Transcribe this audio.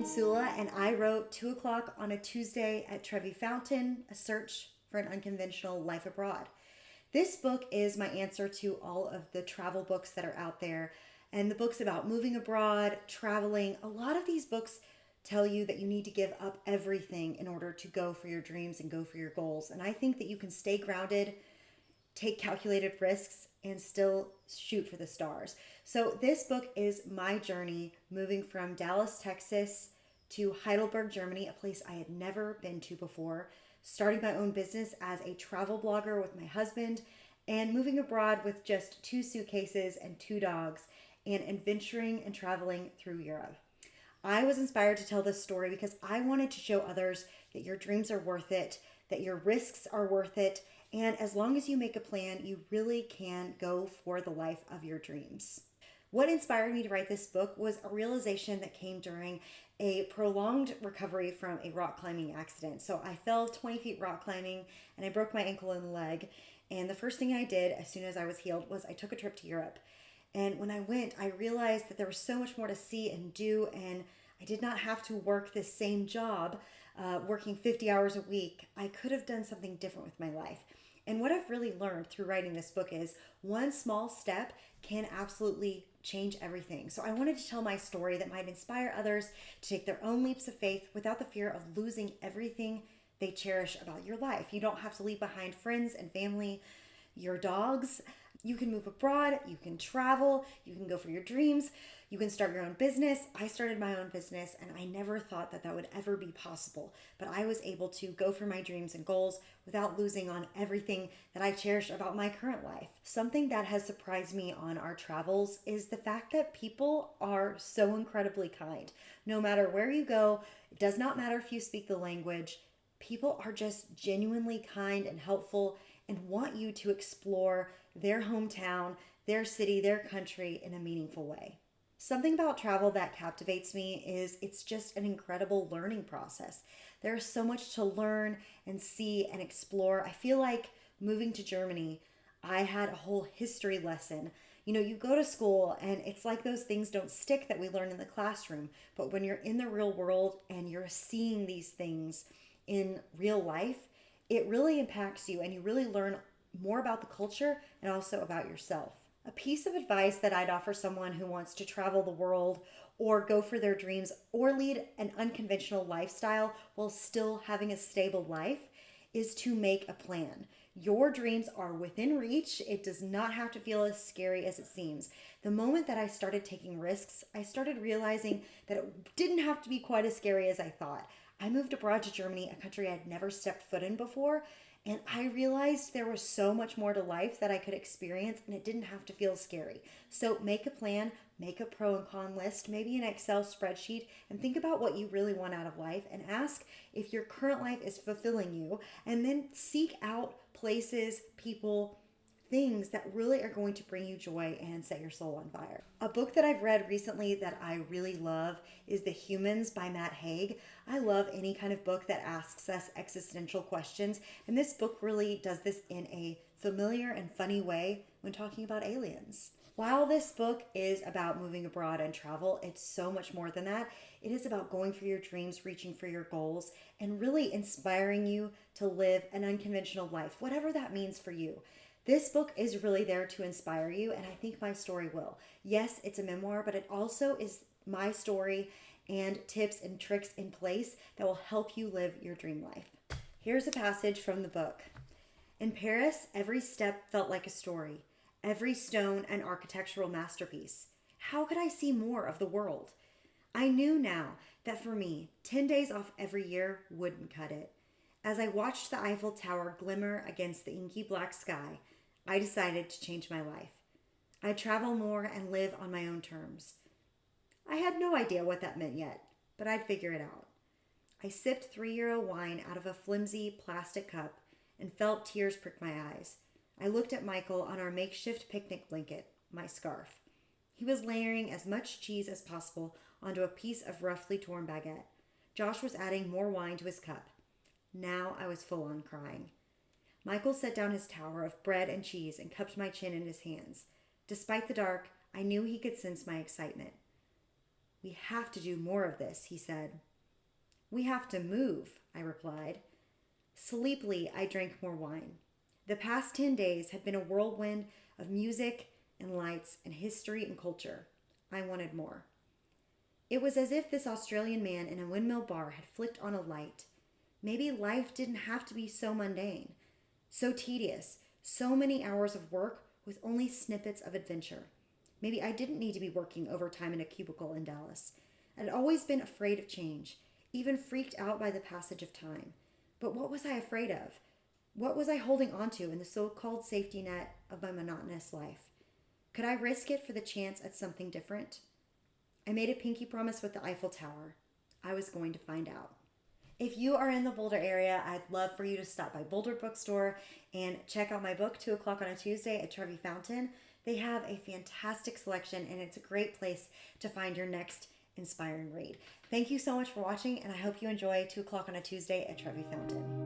Sula, and I wrote 2 o'clock on a Tuesday at Trevi Fountain, A Search for an Unconventional Life Abroad. This book is my answer to all of the travel books that are out there and the books about moving abroad, traveling. A lot of these books tell you that you need to give up everything in order to go for your dreams and go for your goals. And I think that you can stay grounded, take calculated risks, and still shoot for the stars. So, this book is my journey moving from Dallas, Texas to Heidelberg, Germany, a place I had never been to before, starting my own business as a travel blogger with my husband, and moving abroad with just 2 suitcases and 2 dogs, and adventuring and traveling through Europe. I was inspired to tell this story because I wanted to show others that your dreams are worth it, that your risks are worth it, and as long as you make a plan, you really can go for the life of your dreams. What inspired me to write this book was a realization that came during a prolonged recovery from a rock climbing accident. So I fell 20 feet rock climbing and I broke my ankle and leg. And the first thing I did as soon as I was healed was I took a trip to Europe. And when I went, I realized that there was so much more to see and do, and I did not have to work this same job, working 50 hours a week. I could have done something different with my life. And what I've really learned through writing this book is one small step can absolutely change everything. So I wanted to tell my story that might inspire others to take their own leaps of faith without the fear of losing everything they cherish about your life. You don't have to leave behind friends and family, your dogs. You can move abroad, you can travel, you can go for your dreams, you can start your own business. I started my own business and I never thought that that would ever be possible, but I was able to go for my dreams and goals without losing on everything that I cherish about my current life. Something that has surprised me on our travels is the fact that people are so incredibly kind. No matter where you go, it does not matter if you speak the language, people are just genuinely kind and helpful and want you to explore their hometown, their city, their country in a meaningful way. Something about travel that captivates me is it's just an incredible learning process. There's so much to learn and see and explore. I feel like moving to Germany, I had a whole history lesson. You know, you go to school and it's like those things don't stick that we learn in the classroom. But when you're in the real world and you're seeing these things in real life, it really impacts you and you really learn more about the culture and also about yourself. A piece of advice that I'd offer someone who wants to travel the world or go for their dreams or lead an unconventional lifestyle while still having a stable life is to make a plan. Your dreams are within reach. It does not have to feel as scary as it seems. The moment that I started taking risks, I started realizing that it didn't have to be quite as scary as I thought. I moved abroad to Germany, a country I'd never stepped foot in before, and I realized there was so much more to life that I could experience and it didn't have to feel scary. So make a plan, make a pro and con list, maybe an Excel spreadsheet, and think about what you really want out of life and ask if your current life is fulfilling you. And then seek out places, people, things that really are going to bring you joy and set your soul on fire. A book that I've read recently that I really love is The Humans by Matt Haig. I love any kind of book that asks us existential questions, and this book really does this in a familiar and funny way when talking about aliens. While this book is about moving abroad and travel, it's so much more than that. It is about going for your dreams, reaching for your goals, and really inspiring you to live an unconventional life, whatever that means for you. This book is really there to inspire you, and I think my story will. Yes, it's a memoir, but it also is my story and tips and tricks in place that will help you live your dream life. Here's a passage from the book. In Paris, every step felt like a story, every stone an architectural masterpiece. How could I see more of the world? I knew now that for me, 10 days off every year wouldn't cut it. As I watched the Eiffel Tower glimmer against the inky black sky, I decided to change my life. I'd travel more and live on my own terms. I had no idea what that meant yet, but I'd figure it out. I sipped €3 wine out of a flimsy plastic cup and felt tears prick my eyes. I looked at Michael on our makeshift picnic blanket, my scarf. He was layering as much cheese as possible onto a piece of roughly torn baguette. Josh was adding more wine to his cup. Now I was full on crying. Michael set down his tower of bread and cheese and cupped my chin in his hands. Despite the dark, I knew he could sense my excitement. We have to do more of this, he said. We have to move, I replied. Sleepily, I drank more wine. The past 10 days had been a whirlwind of music and lights and history and culture. I wanted more. It was as if this Australian man in a windmill bar had flicked on a light. Maybe life didn't have to be so mundane, so tedious, so many hours of work with only snippets of adventure. Maybe I didn't need to be working overtime in a cubicle in Dallas. I'd always been afraid of change, even freaked out by the passage of time. But what was I afraid of? What was I holding on to in the so-called safety net of my monotonous life? Could I risk it for the chance at something different? I made a pinky promise with the Eiffel Tower. I was going to find out. If you are in the Boulder area, I'd love for you to stop by Boulder Bookstore and check out my book, 2 o'clock on a Tuesday at Trevi Fountain. They have a fantastic selection, and it's a great place to find your next inspiring read. Thank you so much for watching, and I hope you enjoy 2 o'clock on a Tuesday at Trevi Fountain.